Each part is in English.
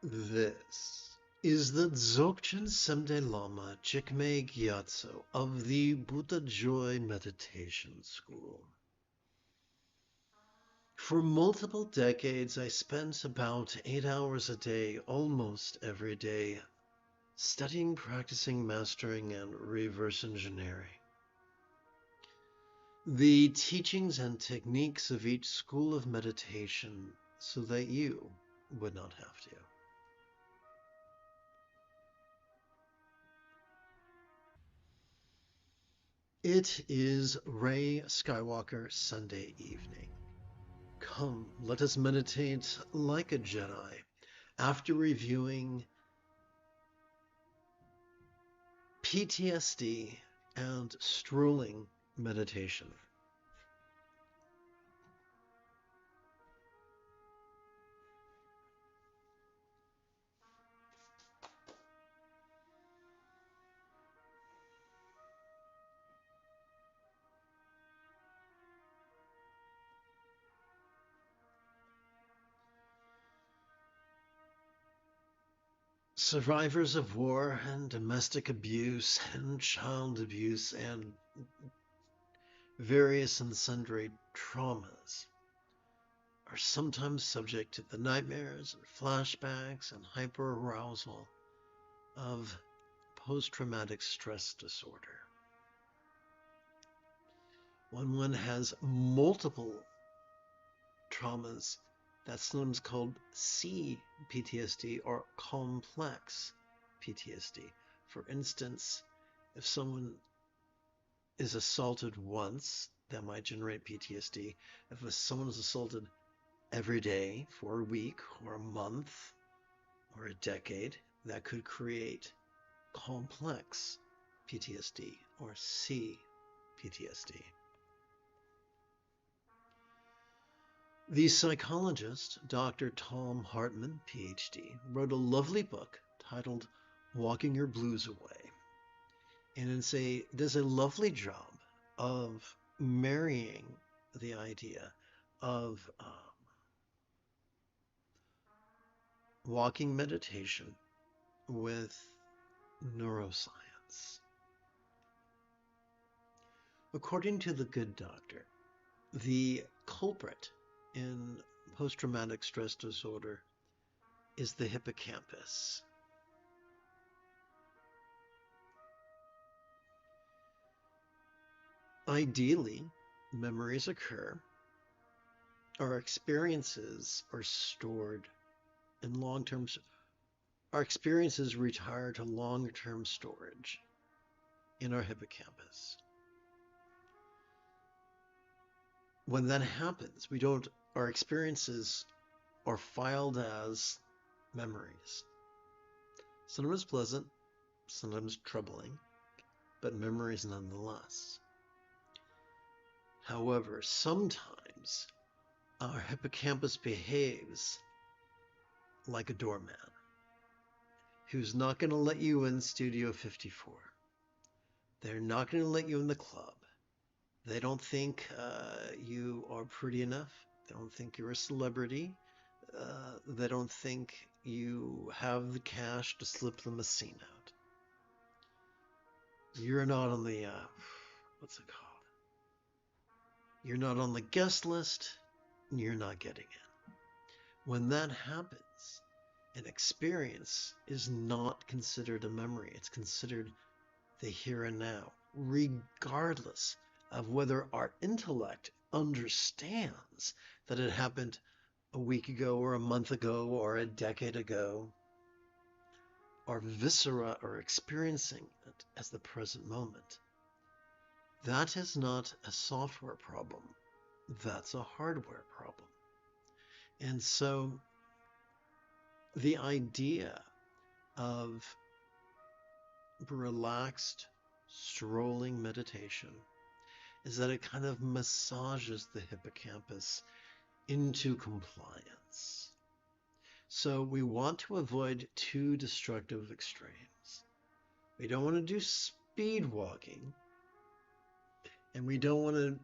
This is the Dzogchen Semde Lama Jigme Gyatso of the Buddha Joy Meditation School. For multiple decades, I spent about 8 hours a day, almost every day, studying, practicing, mastering, and reverse engineering the teachings and techniques of each school of meditation so that you would not have to. It is Rey Skywalker Sunday evening. Come, let us meditate like a Jedi after reviewing PTSD and Strolling meditation. Survivors of war and domestic abuse and child abuse and various and sundry traumas are sometimes subject to the nightmares and flashbacks and hyperarousal of post-traumatic stress disorder. When one has multiple traumas, that's sometimes called CPTSD or complex PTSD. For instance, if someone is assaulted once, that might generate PTSD. If someone is assaulted every day for a week or a month or a decade, that could create complex PTSD or CPTSD. The psychologist, Dr. Tom Hartman, PhD, wrote a lovely book titled Walking Your Blues Away. And it does a lovely job of marrying the idea of walking meditation with neuroscience. According to the good doctor, the culprit in post-traumatic stress disorder is the hippocampus. Ideally, memories occur, our experiences are stored in long-term, our experiences retire to long-term storage in our hippocampus. When that happens, our experiences are filed as memories. Sometimes pleasant, sometimes troubling, but memories nonetheless. However, sometimes our hippocampus behaves like a doorman who's not going to let you in Studio 54. They're not going to let you in the club. They don't think you are pretty enough. They don't think you're a celebrity. They don't think you have the cash to slip them a scene out. You're not on the, what's it called? You're not on the guest list, and you're not getting in. When that happens, an experience is not considered a memory. It's considered the here and now, regardless of whether our intellect understands that it happened a week ago or a month ago or a decade ago. Our viscera are experiencing it as the present moment. That is not a software problem. That's a hardware problem. And so the idea of relaxed, strolling meditation is that it kind of massages the hippocampus into compliance. So we want to avoid two destructive extremes. We don't want to do speed walking, and we don't want to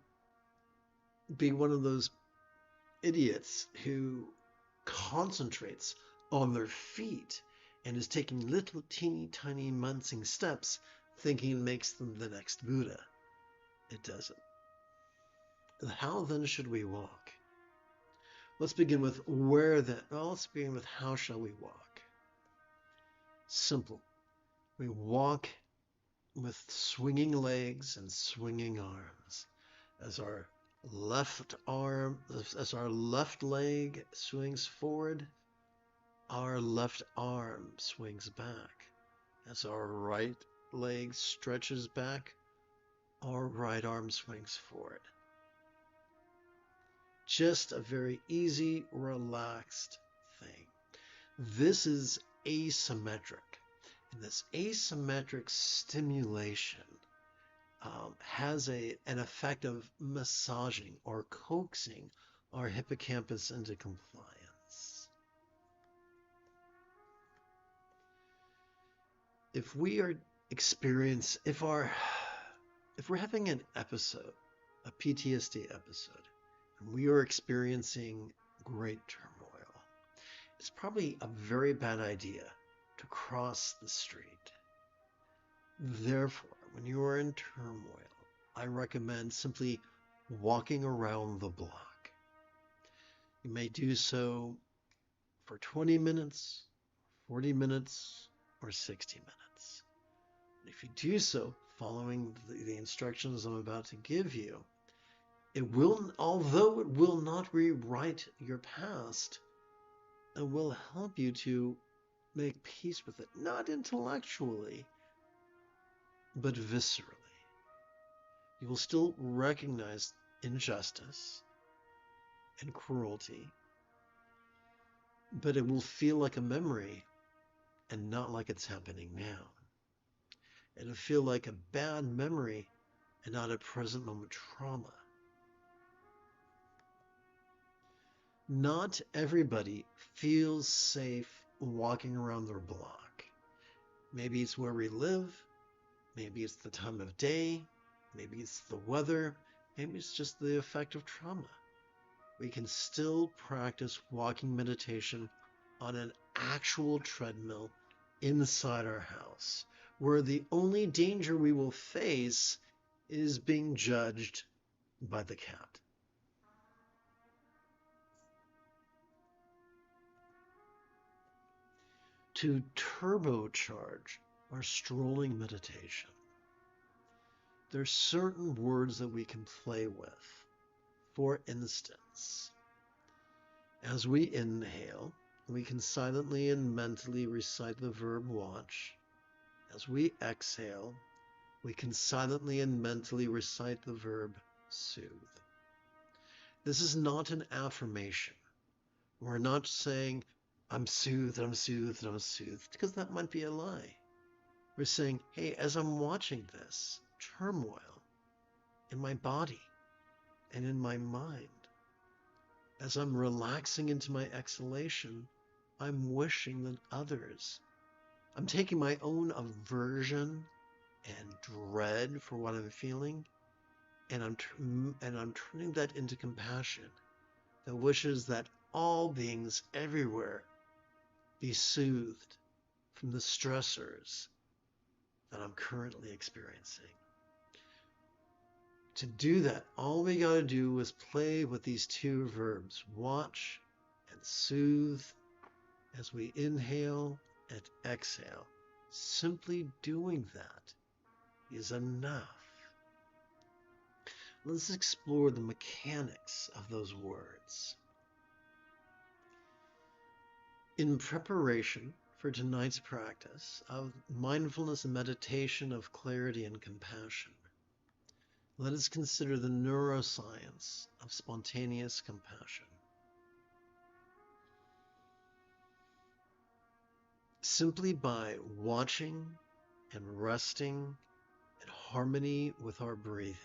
be one of those idiots who concentrates on their feet and is taking little teeny tiny mincing steps thinking it makes them the next Buddha. It doesn't. How then should we walk? Let's begin with let's begin with how shall we walk? Simple. We walk with swinging legs and swinging arms. As our left leg swings forward, our left arm swings back. As our right leg stretches back, our right arm swings forward. Just a very easy, relaxed thing. This is asymmetric. And this asymmetric stimulation has an effect of massaging or coaxing our hippocampus into compliance. If we're having an episode, a PTSD episode, and we are experiencing great turmoil, it's probably a very bad idea to cross the street. Therefore, when you are in turmoil, I recommend simply walking around the block. You may do so for 20 minutes, 40 minutes, or 60 minutes. If you do so, following the instructions I'm about to give you, although it will not rewrite your past, it will help you to make peace with it, not intellectually, but viscerally. You will still recognize injustice and cruelty, but it will feel like a memory and not like it's happening now. It'll feel like a bad memory and not a present moment trauma. Not everybody feels safe walking around their block. Maybe it's where we live, maybe it's the time of day, maybe it's the weather, maybe it's just the effect of trauma. We can still practice walking meditation on an actual treadmill inside our house, where the only danger we will face is being judged by the cat. To turbocharge our strolling meditation, there are certain words that we can play with. For instance, as we inhale, we can silently and mentally recite the verb watch. As we exhale, we can silently and mentally recite the verb soothe. This is not an affirmation. We're not saying, I'm soothed, I'm soothed, I'm soothed, because that might be a lie. We're saying, hey, as I'm watching this turmoil in my body and in my mind, as I'm relaxing into my exhalation, I'm wishing that I'm taking my own aversion and dread for what I'm feeling, and I'm turning that into compassion that wishes that all beings everywhere be soothed from the stressors that I'm currently experiencing. To do that, all we got to do is play with these two verbs, watch and soothe, as we inhale and exhale. Simply doing that is enough. Let's explore the mechanics of those words. In preparation for tonight's practice of mindfulness and meditation of clarity and compassion, let us consider the neuroscience of spontaneous compassion. Simply by watching and resting in harmony with our breathing,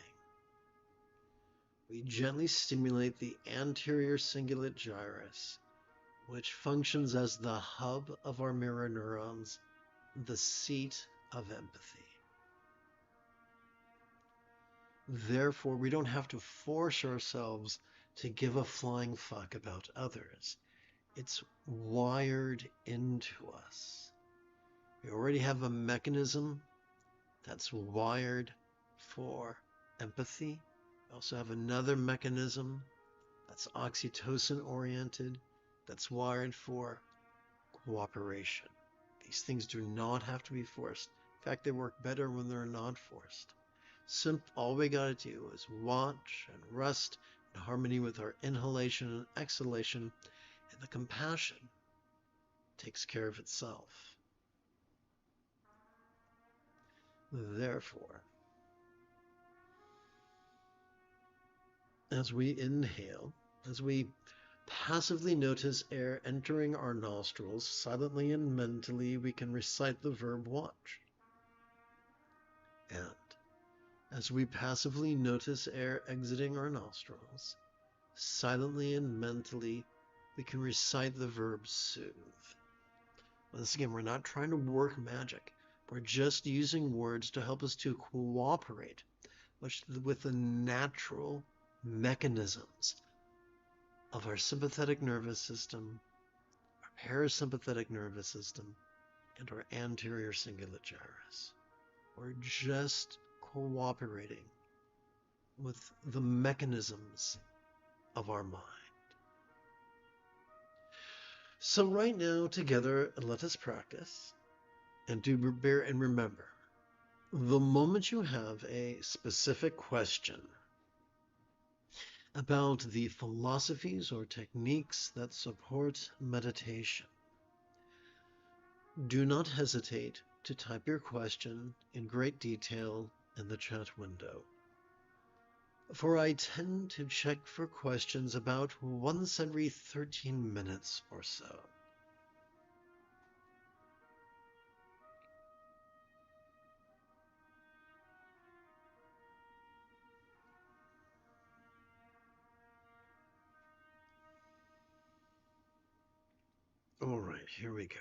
we gently stimulate the anterior cingulate gyrus, which functions as the hub of our mirror neurons, the seat of empathy. Therefore, we don't have to force ourselves to give a flying fuck about others. It's wired into us. We already have a mechanism that's wired for empathy. We also have another mechanism that's oxytocin oriented, that's wired for cooperation. These things do not have to be forced. In fact, they work better when they're not forced. All we gotta do is watch and rest in harmony with our inhalation and exhalation, and the compassion takes care of itself. Therefore, as we inhale, as we passively notice air entering our nostrils, silently and mentally we can recite the verb watch. And as we passively notice air exiting our nostrils, silently and mentally we can recite the verb soothe. Once again, we're not trying to work magic. We're just using words to help us to cooperate with the natural mechanisms of our sympathetic nervous system, our parasympathetic nervous system, and our anterior cingulate gyrus. We're just cooperating with the mechanisms of our mind. So right now, together, let us practice and remember, the moment you have a specific question about the philosophies or techniques that support meditation, do not hesitate to type your question in great detail in the chat window. For I tend to check for questions about once every 13 minutes or so. All right, here we go.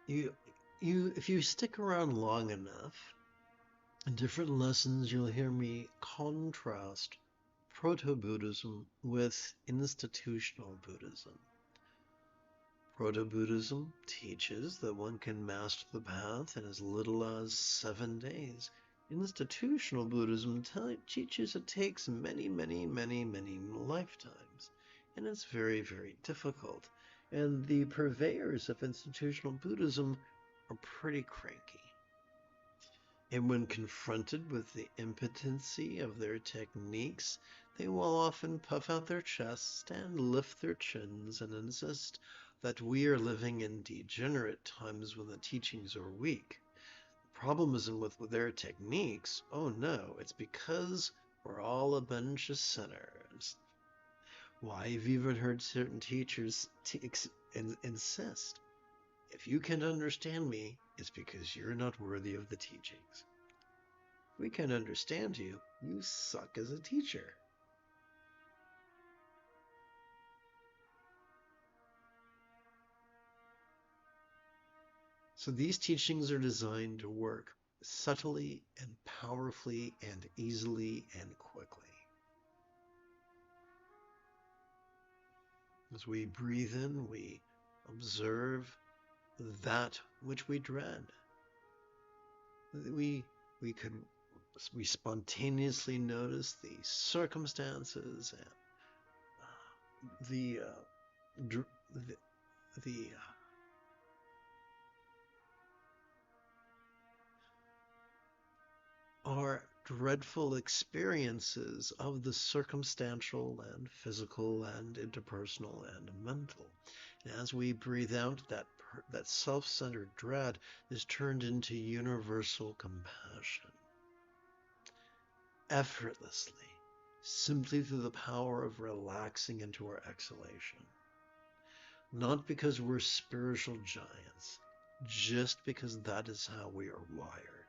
If you stick around long enough, in different lessons you'll hear me contrast proto-Buddhism with institutional Buddhism. Proto-Buddhism teaches that one can master the path in as little as 7 days. Institutional Buddhism teaches it takes many, many, many, many lifetimes, and it's very, very difficult. And the purveyors of institutional Buddhism are pretty cranky. And when confronted with the impotency of their techniques, they will often puff out their chests and lift their chins and insist that we are living in degenerate times when the teachings are weak. The problem isn't with their techniques. Oh no, it's because we're all a bunch of sinners. Why, I've even heard certain teachers insist, if you can't understand me, it's because you're not worthy of the teachings. If we can't understand you, you suck as a teacher. So these teachings are designed to work subtly and powerfully and easily and quickly. As we breathe in, we observe that which we dread. We spontaneously notice the circumstances and the our dreadful experiences of the circumstantial and physical and interpersonal and mental. And as we breathe out, that self-centered dread is turned into universal compassion. Effortlessly, simply through the power of relaxing into our exhalation. Not because we're spiritual giants, just because that is how we are wired.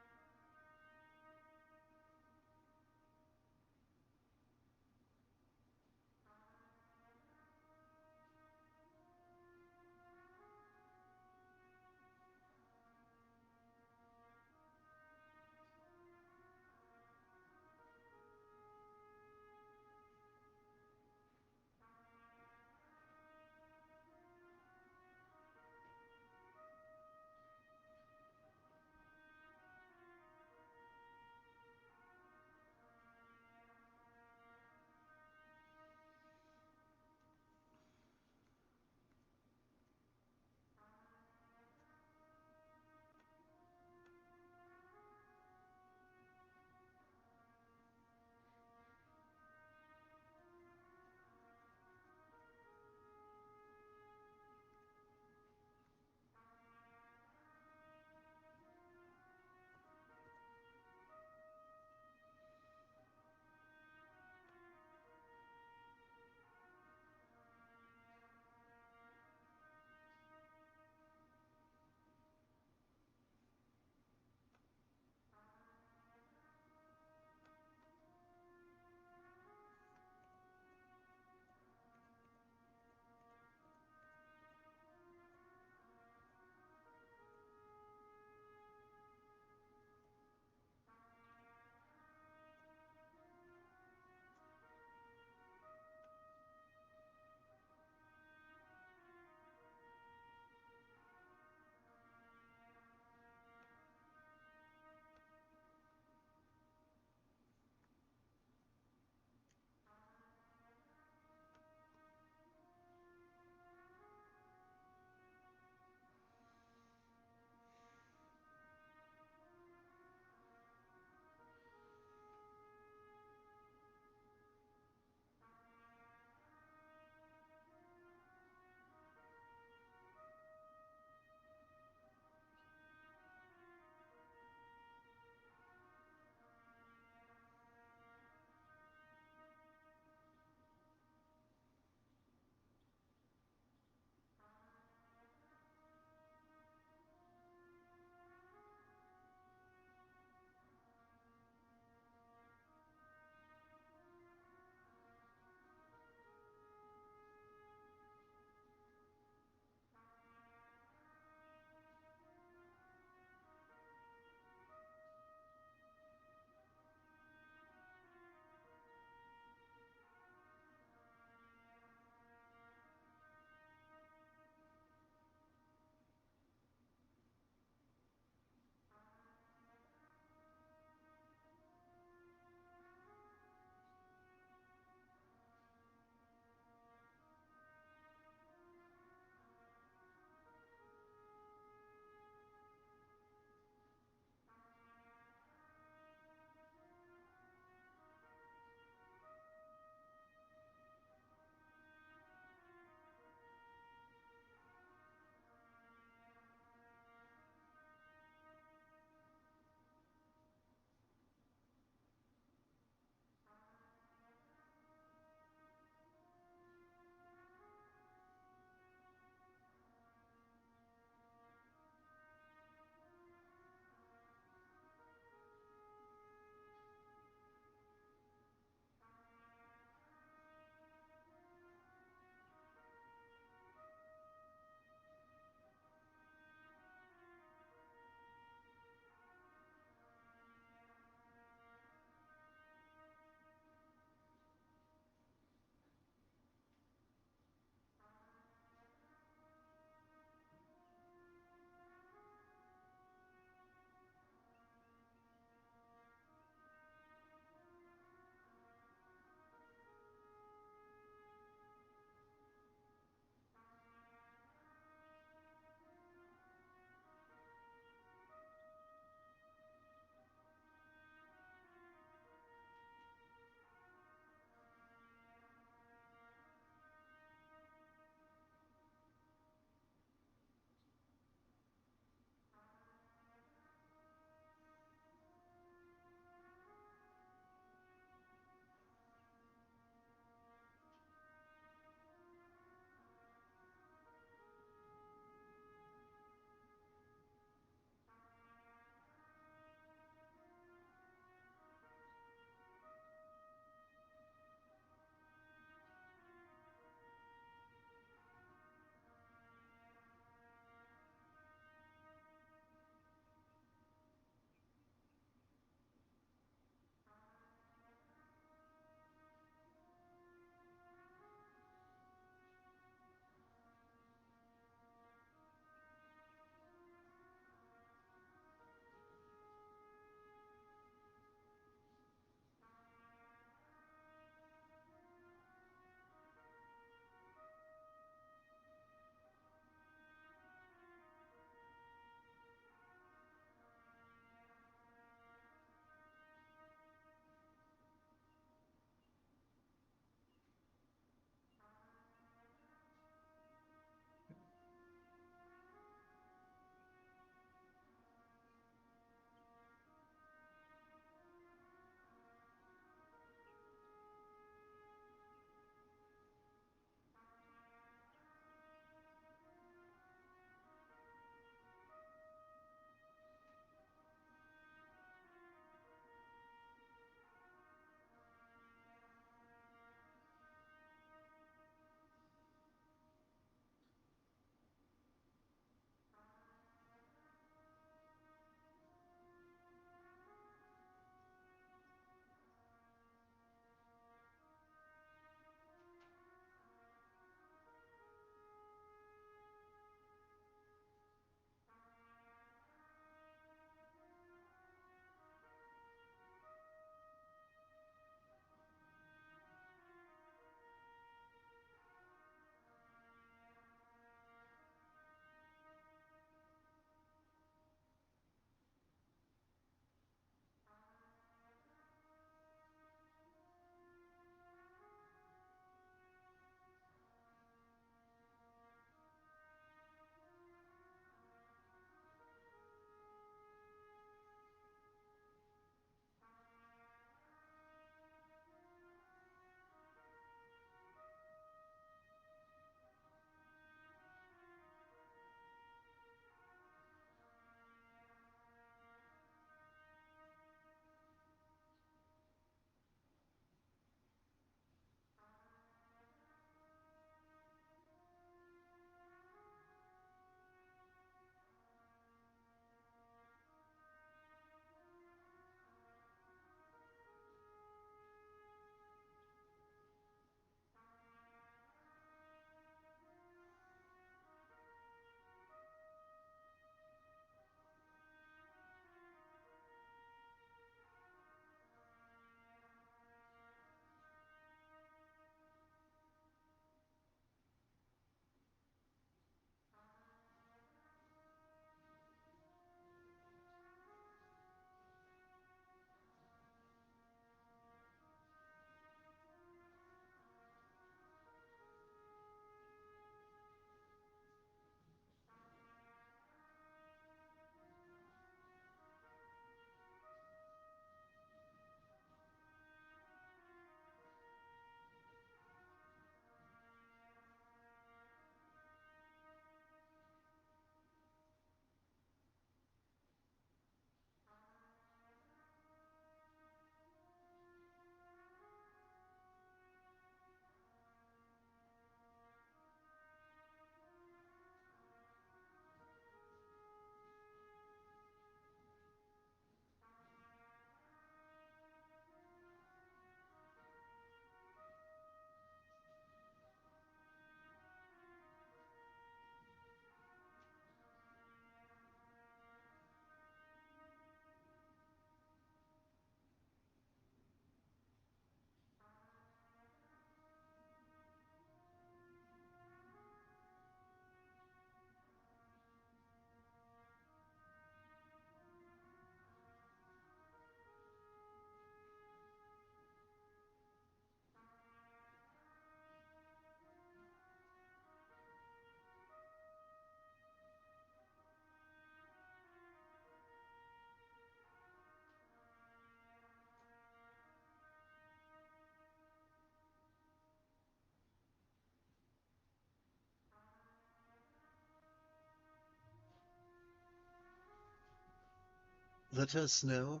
Let us now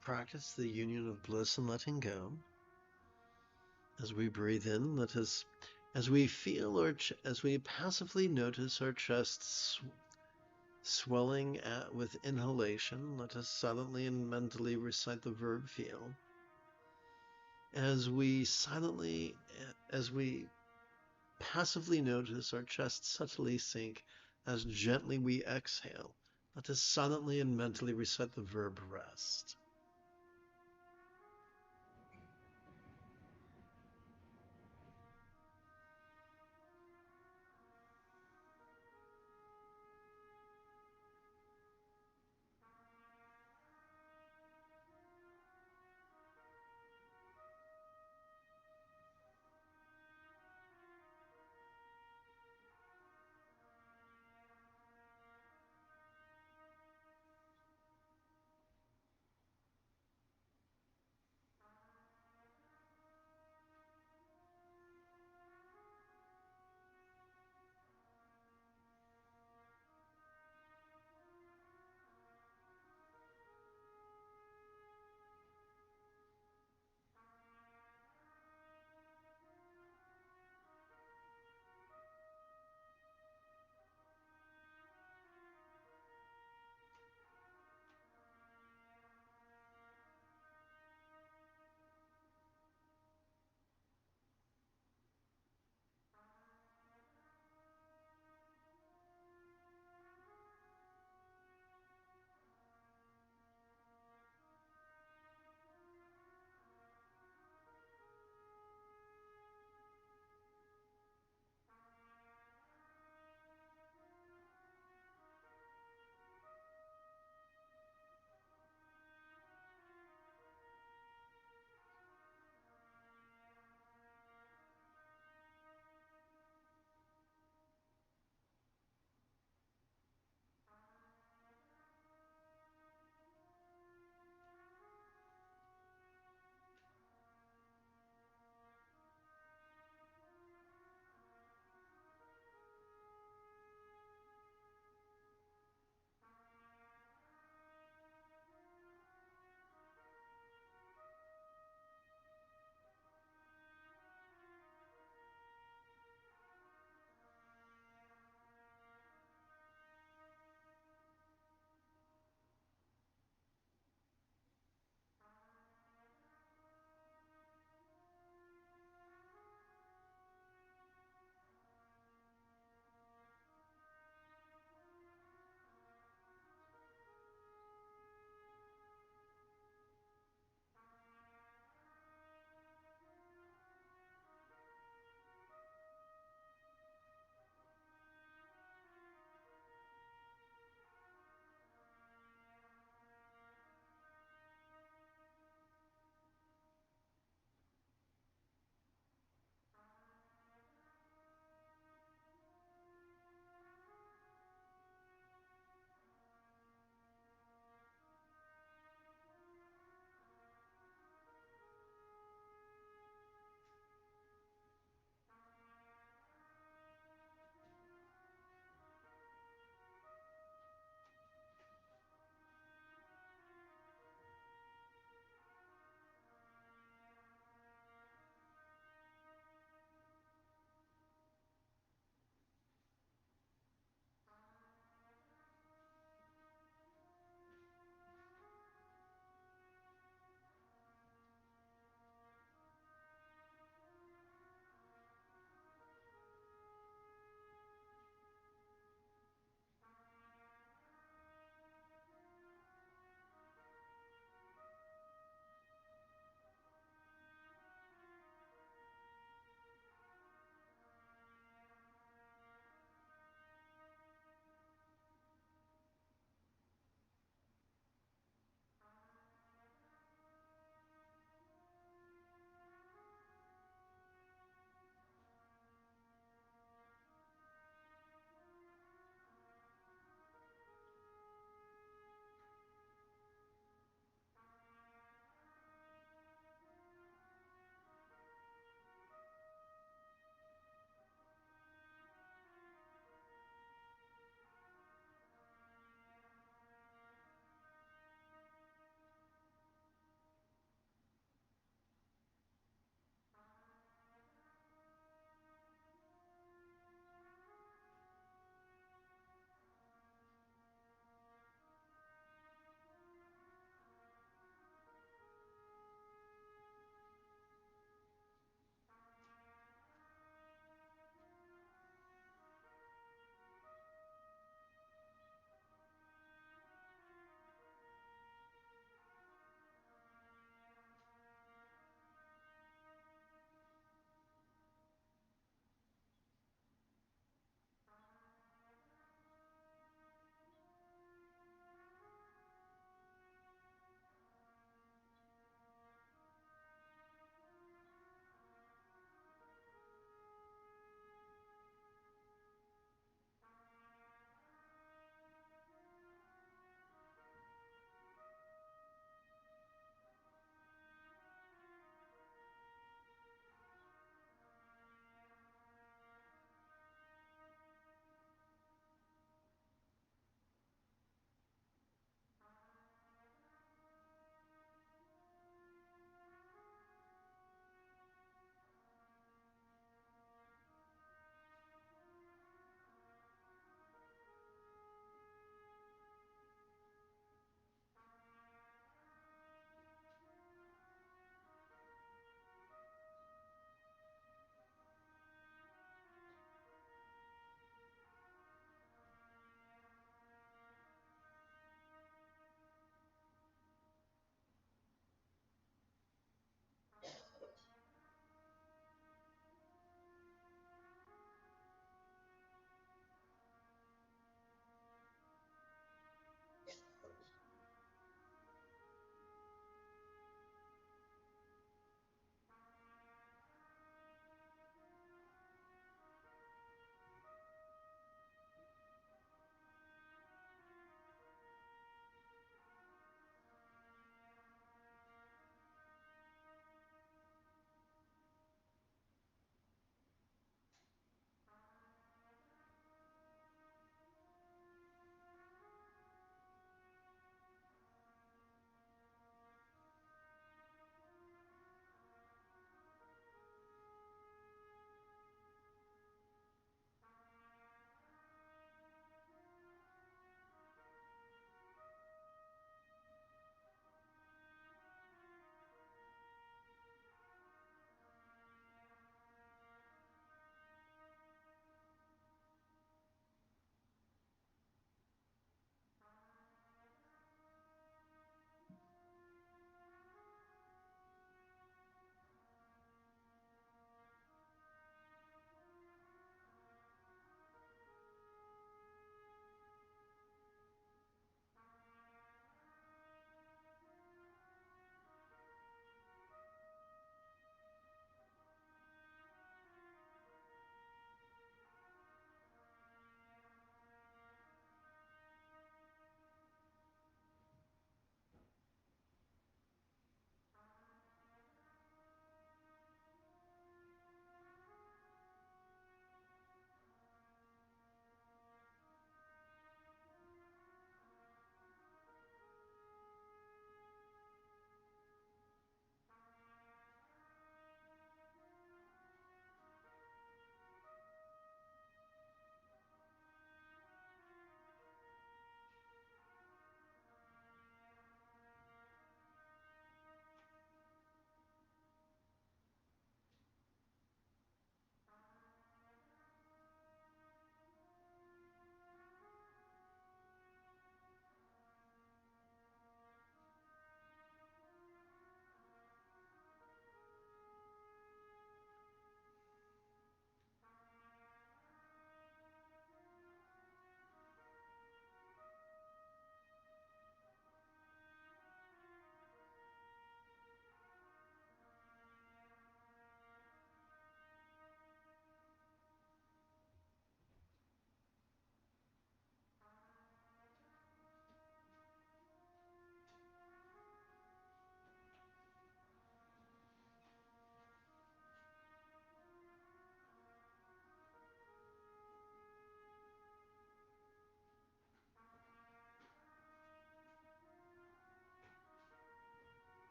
practice the union of bliss and letting go. As we breathe in, as we passively notice our chest swelling with inhalation, let us silently and mentally recite the verb feel. As we passively notice our chest subtly sink, as gently we exhale, let us silently and mentally recite the verb rest.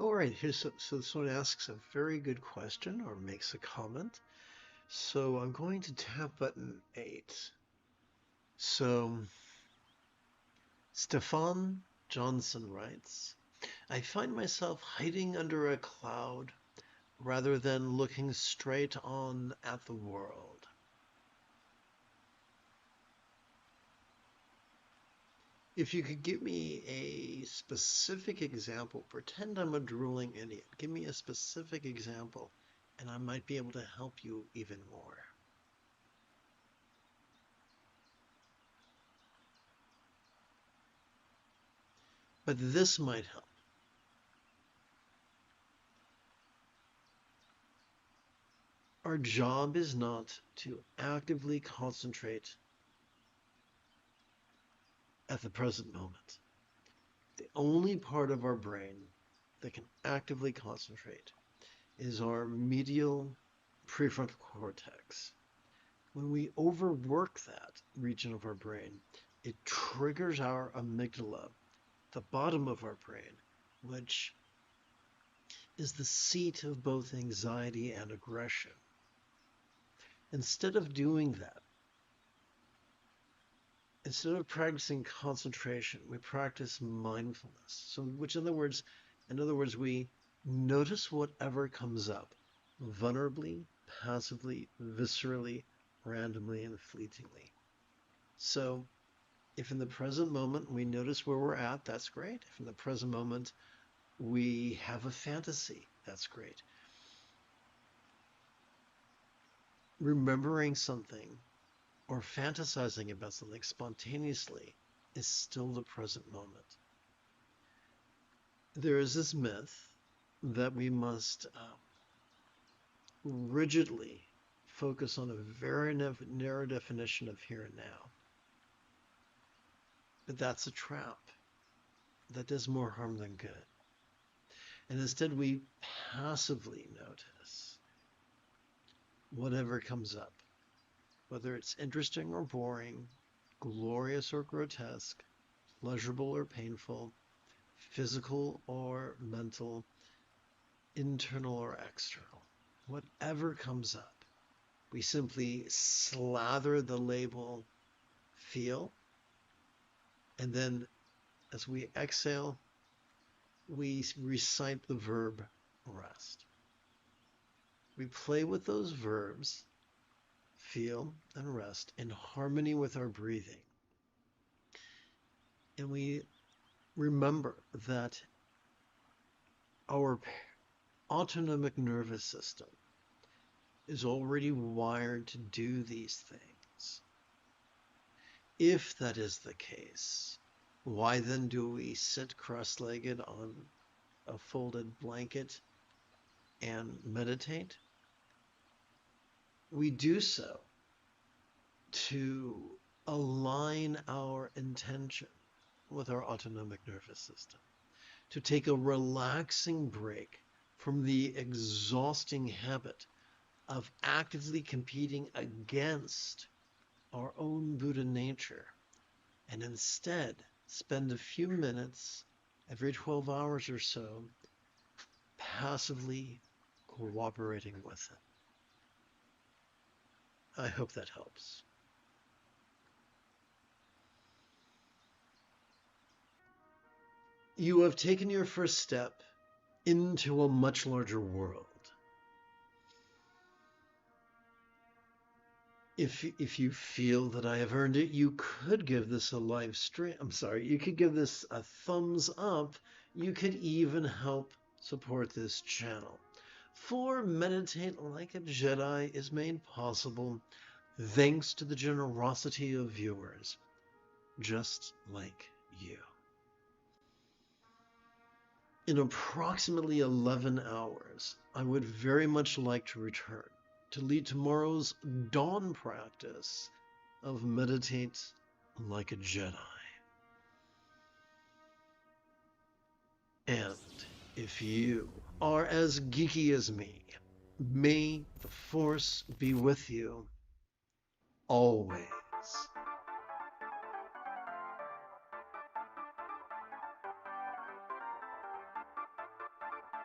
All right, so someone asks a very good question or makes a comment. So I'm going to tap button 8. So Stefan Johnson writes, I find myself hiding under a cloud rather than looking straight on at the world. If you could give me a specific example, pretend I'm a drooling idiot. Give me a specific example, and I might be able to help you even more. But this might help. Our job is not to actively concentrate at the present moment. The only part of our brain that can actively concentrate is our medial prefrontal cortex. When we overwork that region of our brain, it triggers our amygdala, the bottom of our brain, which is the seat of both anxiety and aggression. Instead of doing that, instead of practicing concentration, we practice mindfulness. So, which in other words, we notice whatever comes up, vulnerably, passively, viscerally, randomly, and fleetingly. So, if in the present moment we notice where we're at, that's great. If in the present moment we have a fantasy, that's great. Remembering something or fantasizing about something spontaneously is still the present moment. There is this myth that we must rigidly focus on a very narrow definition of here and now. But that's a trap. That does more harm than good. And instead we passively notice whatever comes up, whether it's interesting or boring, glorious or grotesque, pleasurable or painful, physical or mental, internal or external. Whatever comes up, we simply slather the label feel, and then as we exhale, we recite the verb rest. We play with those verbs, feel and rest, in harmony with our breathing. And we remember that our autonomic nervous system is already wired to do these things. If that is the case, why then do we sit cross-legged on a folded blanket and meditate? We do so to align our intention with our autonomic nervous system, to take a relaxing break from the exhausting habit of actively competing against our own Buddha nature, and instead spend a few minutes every 12 hours or so passively cooperating with it. I hope that helps. You have taken your first step into a much larger world. If you feel that I have earned it, you could give this a live stream. I'm sorry, you could give this a thumbs up. You could even help support this channel. For Meditate Like a Jedi is made possible thanks to the generosity of viewers just like you. In approximately 11 hours, I would very much like to return to lead tomorrow's dawn practice of Meditate Like a Jedi. And if you are as geeky as me, may the Force be with you always.